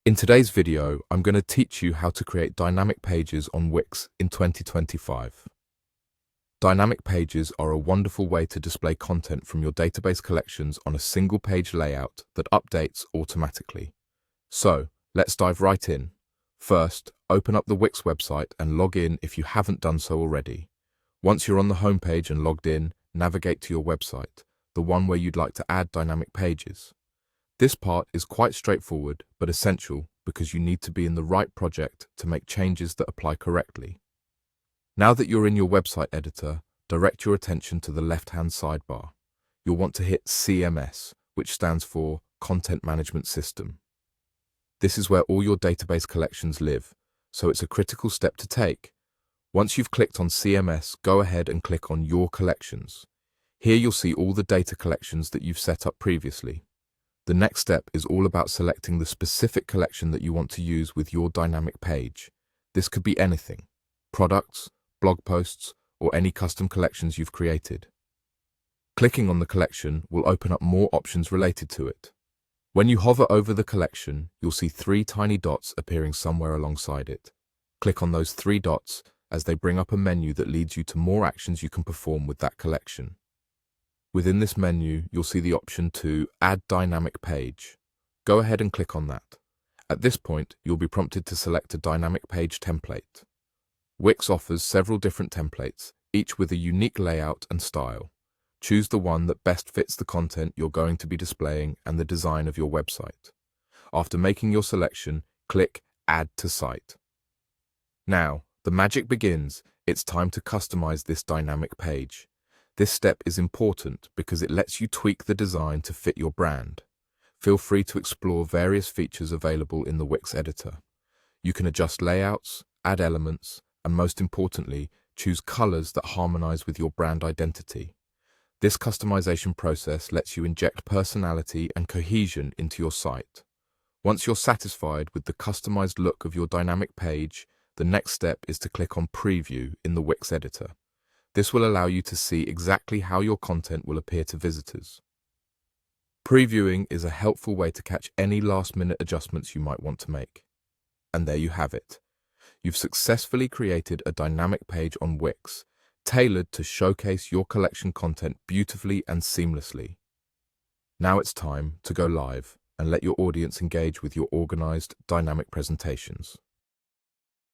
In today's video, I'm going to teach you how to create dynamic pages on Wix in 2025. Dynamic pages are a wonderful way to display content from your database collections on a single page layout that updates automatically. So, let's dive right in. First, open up the Wix website and log in if you haven't done so already. Once you're on the home page and logged in, navigate to your website, the one where you'd like to add dynamic pages. This part is quite straightforward but essential because you need to be in the right project to make changes that apply correctly. Now that you're in your website editor, direct your attention to the left-hand sidebar. You'll want to hit CMS, which stands for Content Management System. This is where all your database collections live, so it's a critical step to take. Once you've clicked on CMS, go ahead and click on Your Collections. Here you'll see all the data collections that you've set up previously. The next step is all about selecting the specific collection that you want to use with your dynamic page. This could be anything: products, blog posts, or any custom collections you've created. Clicking on the collection will open up more options related to it. When you hover over the collection, you'll see 3 tiny dots appearing somewhere alongside it. Click on those 3 dots as they bring up a menu that leads you to more actions you can perform with that collection. Within this menu, you'll see the option to Add Dynamic Page. Go ahead and click on that. At this point, you'll be prompted to select a dynamic page template. Wix offers several different templates, each with a unique layout and style. Choose the one that best fits the content you're going to be displaying and the design of your website. After making your selection, click Add to Site. Now, the magic begins. It's time to customize this dynamic page. This step is important because it lets you tweak the design to fit your brand. Feel free to explore various features available in the Wix editor. You can adjust layouts, add elements, and most importantly, choose colors that harmonize with your brand identity. This customization process lets you inject personality and cohesion into your site. Once you're satisfied with the customized look of your dynamic page, the next step is to click on Preview in the Wix editor. This will allow you to see exactly how your content will appear to visitors. Previewing is a helpful way to catch any last-minute adjustments you might want to make. And there you have it. You've successfully created a dynamic page on Wix, tailored to showcase your collection content beautifully and seamlessly. Now it's time to go live and let your audience engage with your organized, dynamic presentations.